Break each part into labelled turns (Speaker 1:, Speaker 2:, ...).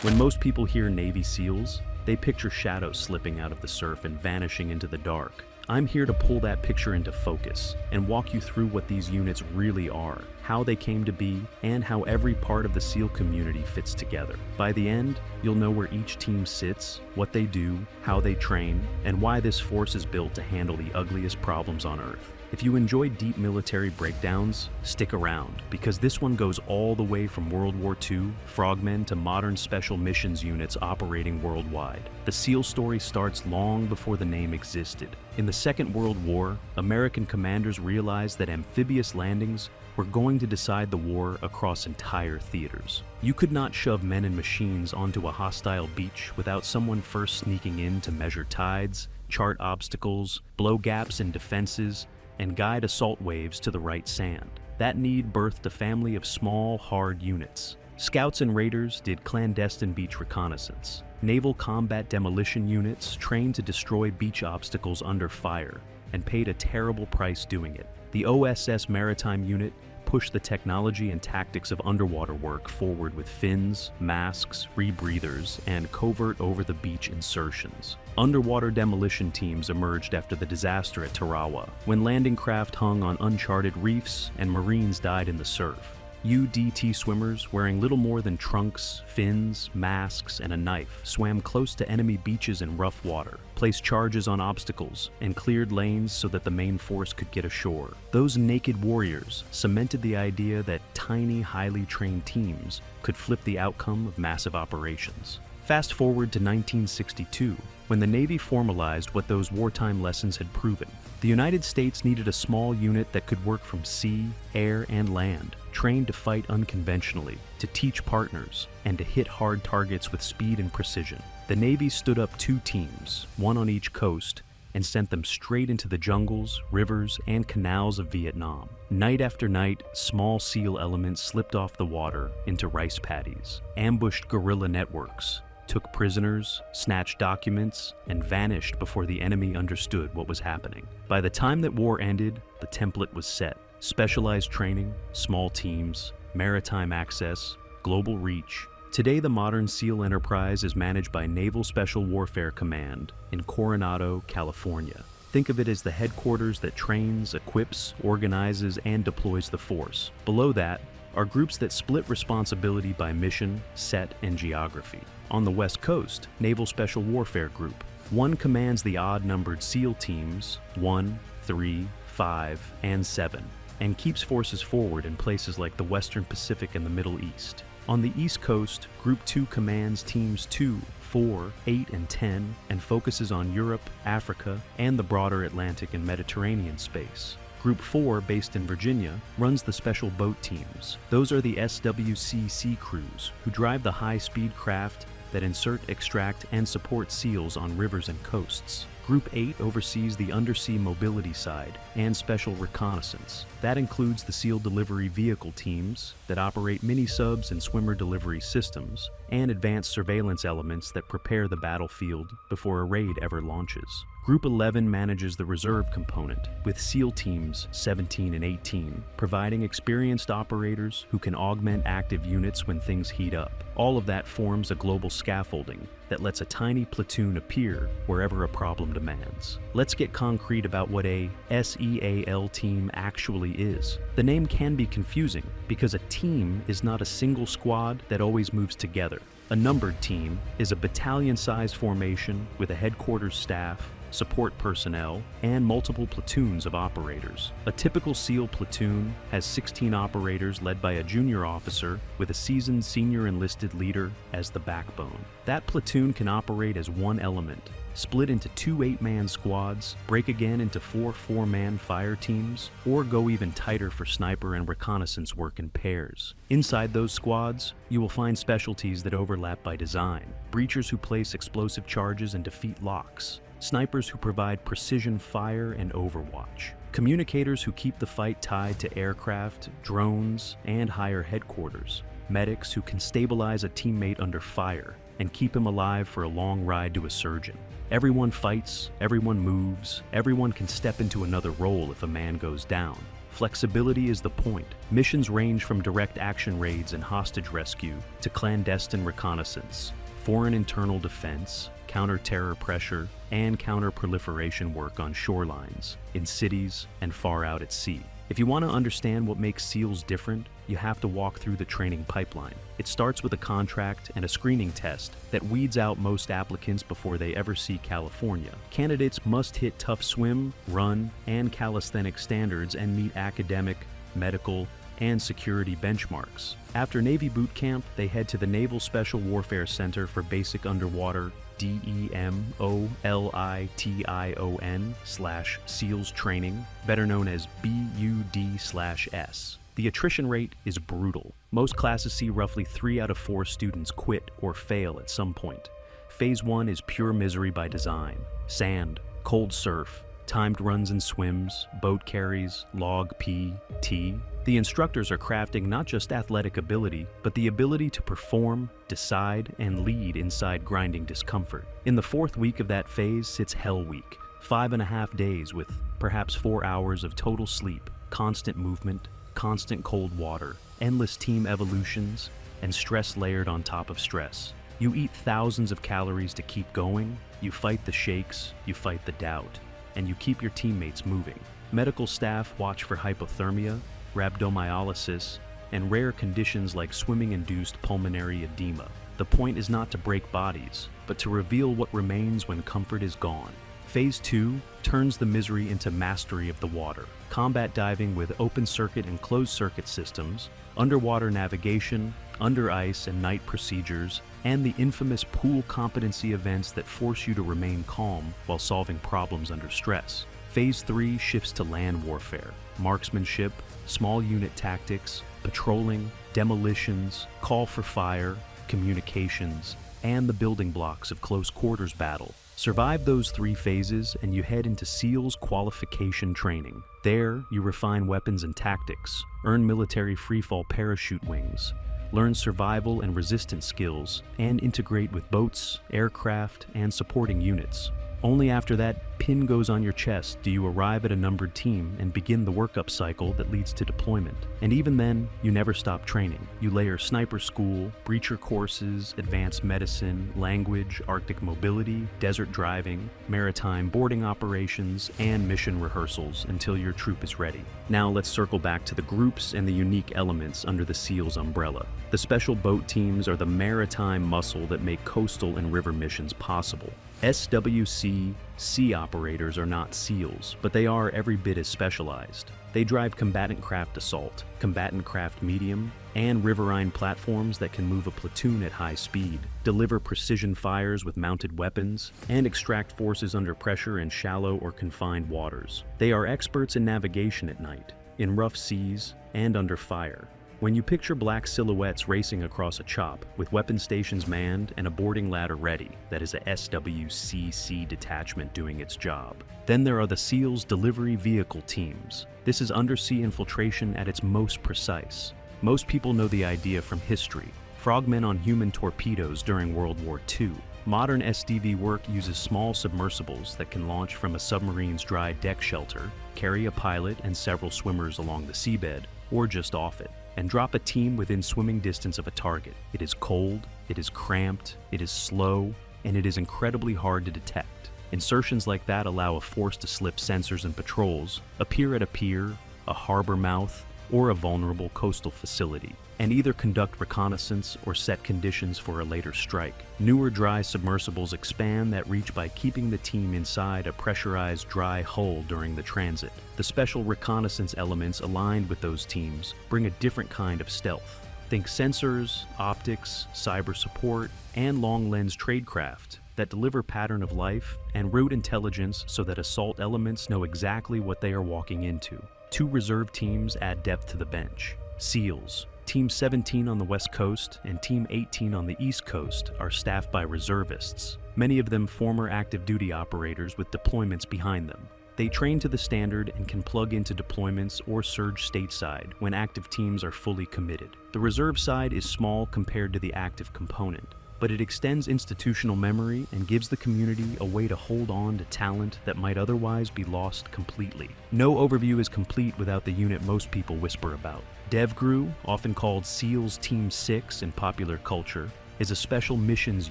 Speaker 1: When most people hear Navy SEALs, they picture shadows slipping out of the surf and vanishing into the dark. I'm here to pull that picture into focus and walk you through what these units really are, how they came to be, and how every part of the SEAL community fits together. By the end, you'll know where each team sits, what they do, how they train, and why this force is built to handle the ugliest problems on Earth. If you enjoy deep military breakdowns, stick around, because this one goes all the way from World War II, frogmen, to modern special missions units operating worldwide. The SEAL story starts long before the name existed. In the Second World War, American commanders realized that amphibious landings were going to decide the war across entire theaters. You could not shove men and machines onto a hostile beach without someone first sneaking in to measure tides, chart obstacles, blow gaps in defenses, and guide assault waves to the right sand. That need birthed a family of small, hard units. Scouts and raiders did clandestine beach reconnaissance. Naval combat demolition units trained to destroy beach obstacles under fire and paid a terrible price doing it. The OSS Maritime Unit pushed the technology and tactics of underwater work forward with fins, masks, rebreathers, and covert over-the-beach insertions. Underwater demolition teams emerged after the disaster at Tarawa, when landing craft hung on uncharted reefs and Marines died in the surf. UDT swimmers, wearing little more than trunks, fins, masks, and a knife, swam close to enemy beaches in rough water, placed charges on obstacles, and cleared lanes so that the main force could get ashore. Those naked warriors cemented the idea that tiny, highly trained teams could flip the outcome of massive operations. Fast forward to 1962, when the Navy formalized what those wartime lessons had proven. The United States needed a small unit that could work from sea, air, and land, trained to fight unconventionally, to teach partners, and to hit hard targets with speed and precision. The Navy stood up 2 teams, one on each coast, and sent them straight into the jungles, rivers, and canals of Vietnam. Night after night, small SEAL elements slipped off the water into rice paddies, ambushed guerrilla networks, took prisoners, snatched documents, and vanished before the enemy understood what was happening. By the time that war ended, the template was set. Specialized training, small teams, maritime access, global reach. Today, the modern SEAL enterprise is managed by Naval Special Warfare Command in Coronado, California. Think of it as the headquarters that trains, equips, organizes, and deploys the force. Below that are groups that split responsibility by mission, set, and geography. On the West Coast, Naval Special Warfare Group. One commands the odd-numbered SEAL teams, 1, 3, 5, and 7, and keeps forces forward in places like the Western Pacific and the Middle East. On the East Coast, Group 2 commands teams 2, 4, 8, and 10, and focuses on Europe, Africa, and the broader Atlantic and Mediterranean space. Group 4, based in Virginia, runs the special boat teams. Those are the SWC sea crews, who drive the high-speed craft that insert, extract, and support SEALs on rivers and coasts. Group 8 oversees the undersea mobility side and special reconnaissance. That includes the SEAL delivery vehicle teams that operate mini-subs and swimmer delivery systems, and advanced surveillance elements that prepare the battlefield before a raid ever launches. Group 11 manages the reserve component, with SEAL teams 17 and 18, providing experienced operators who can augment active units when things heat up. All of that forms a global scaffolding that lets a tiny platoon appear wherever a problem demands. Let's get concrete about what a SEAL team actually is. The name can be confusing because a team is not a single squad that always moves together. A numbered team is a battalion-sized formation with a headquarters staff, support personnel, and multiple platoons of operators. A typical SEAL platoon has 16 operators led by a junior officer with a seasoned senior enlisted leader as the backbone. That platoon can operate as one element, split into 2 8-man squads, break again into 4 4-man fire teams, or go even tighter for sniper and reconnaissance work in pairs. Inside those squads, you will find specialties that overlap by design. Breachers who place explosive charges and defeat locks. Snipers who provide precision fire and overwatch. Communicators who keep the fight tied to aircraft, drones, and higher headquarters. Medics who can stabilize a teammate under fire and keep him alive for a long ride to a surgeon. Everyone fights, everyone moves, everyone can step into another role if a man goes down. Flexibility is the point. Missions range from direct action raids and hostage rescue to clandestine reconnaissance, foreign internal defense, counter-terror pressure, and counter-proliferation work on shorelines, in cities, and far out at sea. If you want to understand what makes SEALs different, you have to walk through the training pipeline. It starts with a contract and a screening test that weeds out most applicants before they ever see California. Candidates must hit tough swim, run, and calisthenics standards and meet academic, medical, and security benchmarks. After Navy boot camp, they head to the Naval Special Warfare Center for Basic Underwater DEMOLITION/SEALs training, better known as BUD/S. The attrition rate is brutal. Most classes see roughly 3 out of 4 students quit or fail at some point. Phase 1 is pure misery by design. Sand, cold surf, timed runs and swims, boat carries, log PT. The instructors are crafting not just athletic ability, but the ability to perform, decide, and lead inside grinding discomfort. In the 4th week of that phase sits Hell Week, 5.5 days with perhaps 4 hours of total sleep, constant movement, constant cold water, endless team evolutions, and stress layered on top of stress. You eat thousands of calories to keep going, you fight the shakes, you fight the doubt, and you keep your teammates moving. Medical staff watch for hypothermia, rhabdomyolysis, and rare conditions like swimming-induced pulmonary edema. The point is not to break bodies, but to reveal what remains when comfort is gone. Phase 2 turns the misery into mastery of the water. Combat diving with open-circuit and closed-circuit systems, underwater navigation, under ice and night procedures, and the infamous pool competency events that force you to remain calm while solving problems under stress. Phase 3 shifts to land warfare, marksmanship, small unit tactics, patrolling, demolitions, call for fire, communications, and the building blocks of close quarters battle. Survive those 3 phases and you head into SEALs qualification training. There, you refine weapons and tactics, earn military freefall parachute wings, learn survival and resistance skills, and integrate with boats, aircraft, and supporting units. Only after that pin goes on your chest do you arrive at a numbered team and begin the workup cycle that leads to deployment. And even then, you never stop training. You layer sniper school, breacher courses, advanced medicine, language, Arctic mobility, desert driving, maritime boarding operations, and mission rehearsals until your troop is ready. Now let's circle back to the groups and the unique elements under the SEALs umbrella. The special boat teams are the maritime muscle that make coastal and river missions possible. SWC sea operators are not SEALs, but they are every bit as specialized. They drive combatant craft assault, combatant craft medium, and riverine platforms that can move a platoon at high speed, deliver precision fires with mounted weapons, and extract forces under pressure in shallow or confined waters. They are experts in navigation at night, in rough seas, and under fire. When you picture black silhouettes racing across a chop, with weapon stations manned and a boarding ladder ready, that is a SWCC detachment doing its job. Then there are the SEALs delivery vehicle teams. This is undersea infiltration at its most precise. Most people know the idea from history. Frogmen on human torpedoes during World War II. Modern SDV work uses small submersibles that can launch from a submarine's dry deck shelter, carry a pilot and several swimmers along the seabed, or just off it, and drop a team within swimming distance of a target. It is cold, it is cramped, it is slow, and it is incredibly hard to detect. Insertions like that allow a force to slip sensors and patrols, appear at a pier, a harbor mouth, or a vulnerable coastal facility, and either conduct reconnaissance or set conditions for a later strike. Newer dry submersibles expand that reach by keeping the team inside a pressurized dry hull during the transit. The special reconnaissance elements aligned with those teams bring a different kind of stealth. Think sensors, optics, cyber support, and long-lens tradecraft that deliver pattern of life and route intelligence so that assault elements know exactly what they are walking into. 2 reserve teams add depth to the bench. SEALs, Team 17 on the West Coast and Team 18 on the East Coast are staffed by reservists, many of them former active duty operators with deployments behind them. They train to the standard and can plug into deployments or surge stateside when active teams are fully committed. The reserve side is small compared to the active component. but it extends institutional memory and gives the community a way to hold on to talent that might otherwise be lost completely. No overview is complete without the unit most people whisper about. DEVGRU, often called SEALs Team 6 in popular culture, is a special missions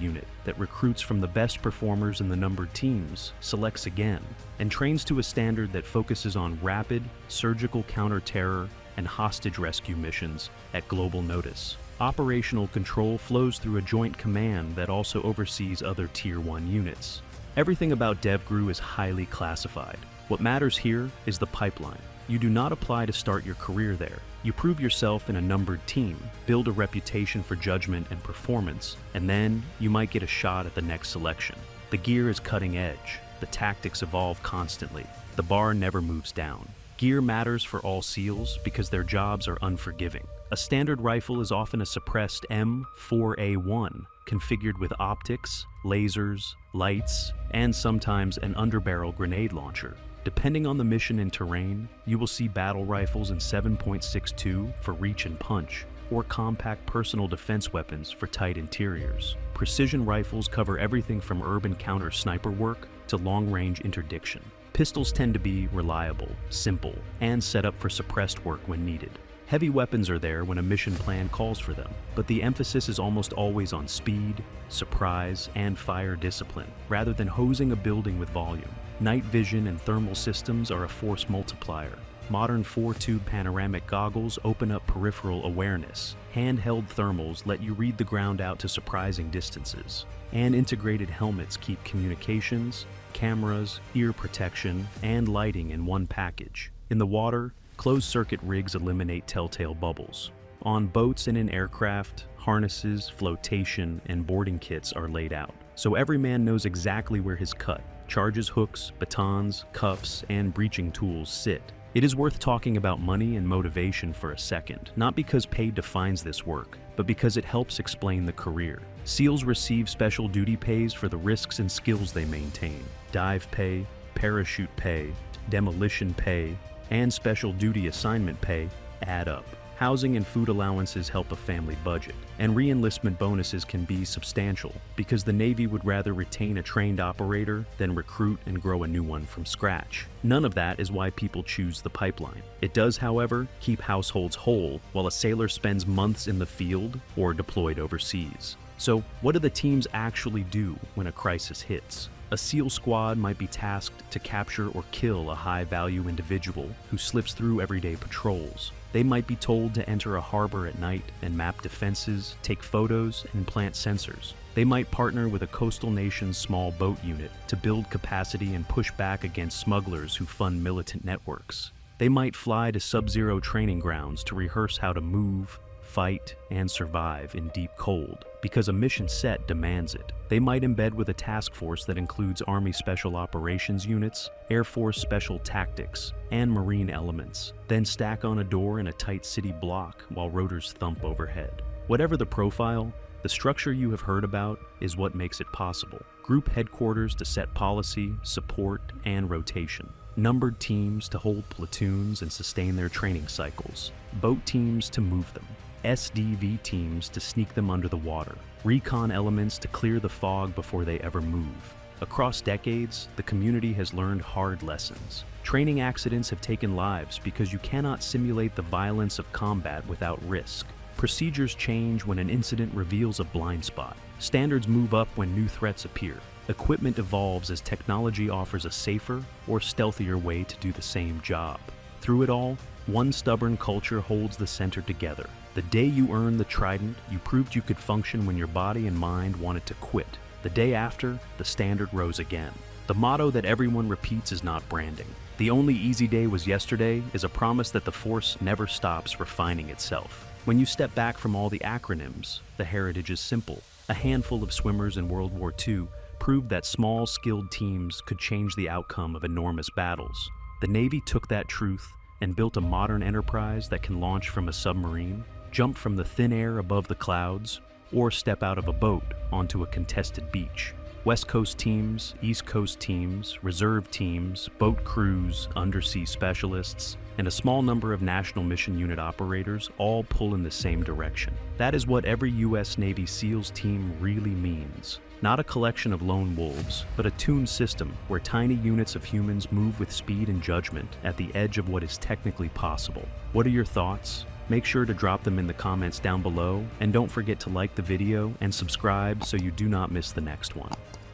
Speaker 1: unit that recruits from the best performers in the numbered teams, selects again, and trains to a standard that focuses on rapid, surgical counter-terror and hostage rescue missions at global notice. Operational control flows through a joint command that also oversees other Tier 1 units. Everything about DEVGRU is highly classified. What matters here is the pipeline. You do not apply to start your career there. You prove yourself in a numbered team, build a reputation for judgment and performance, and then you might get a shot at the next selection. The gear is cutting edge. The tactics evolve constantly. The bar never moves down. Gear matters for all SEALs because their jobs are unforgiving. A standard rifle is often a suppressed M4A1, configured with optics, lasers, lights, and sometimes an underbarrel grenade launcher. Depending on the mission and terrain, you will see battle rifles in 7.62 for reach and punch, or compact personal defense weapons for tight interiors. Precision rifles cover everything from urban counter sniper work to long-range interdiction. Pistols tend to be reliable, simple, and set up for suppressed work when needed. Heavy weapons are there when a mission plan calls for them, but the emphasis is almost always on speed, surprise, and fire discipline, rather than hosing a building with volume. Night vision and thermal systems are a force multiplier. Modern 4-tube panoramic goggles open up peripheral awareness. Handheld thermals let you read the ground out to surprising distances. And integrated helmets keep communications, cameras, ear protection, and lighting in one package. In the water, closed-circuit rigs eliminate telltale bubbles. On boats and in aircraft, harnesses, flotation, and boarding kits are laid out, so every man knows exactly where his cut, charges, hooks, batons, cuffs, and breaching tools sit. It is worth talking about money and motivation for a second, not because pay defines this work, but because it helps explain the career. SEALs receive special duty pays for the risks and skills they maintain. Dive pay, parachute pay, demolition pay, and special duty assignment pay add up. Housing and food allowances help a family budget, and re-enlistment bonuses can be substantial because the Navy would rather retain a trained operator than recruit and grow a new one from scratch. None of that is why people choose the pipeline. It does, however, keep households whole while a sailor spends months in the field or deployed overseas. So, what do the teams actually do when a crisis hits? A SEAL squad might be tasked to capture or kill a high-value individual who slips through everyday patrols. They might be told to enter a harbor at night and map defenses, take photos, and plant sensors. They might partner with a coastal nation's small boat unit to build capacity and push back against smugglers who fund militant networks. They might fly to sub-zero training grounds to rehearse how to move, fight, and survive in deep cold, because a mission set demands it. They might embed with a task force that includes Army Special Operations units, Air Force Special Tactics, and Marine elements, then stack on a door in a tight city block while rotors thump overhead. Whatever the profile, the structure you have heard about is what makes it possible. Group headquarters to set policy, support, and rotation. Numbered teams to hold platoons and sustain their training cycles. Boat teams to move them. SDV teams to sneak them under the water, recon elements to clear the fog before they ever move. Across decades, the community has learned hard lessons. Training accidents have taken lives because you cannot simulate the violence of combat without risk. Procedures change when an incident reveals a blind spot. Standards move up when new threats appear. Equipment evolves as technology offers a safer or stealthier way to do the same job. Through it all, one stubborn culture holds the center together. The day you earned the trident, you proved you could function when your body and mind wanted to quit. The day after, the standard rose again. The motto that everyone repeats is not branding. The only easy day was yesterday is a promise that the force never stops refining itself. When you step back from all the acronyms, the heritage is simple. A handful of swimmers in World War II proved that small, skilled teams could change the outcome of enormous battles. The Navy took that truth and built a modern enterprise that can launch from a submarine, jump from the thin air above the clouds, or step out of a boat onto a contested beach. West Coast teams, East Coast teams, reserve teams, boat crews, undersea specialists, and a small number of National Mission Unit operators all pull in the same direction. That is what every U.S. Navy SEALs team really means. Not a collection of lone wolves, but a tuned system where tiny units of humans move with speed and judgment at the edge of what is technically possible. What are your thoughts? Make sure to drop them in the comments down below, and don't forget to like the video and subscribe so you do not miss the next one.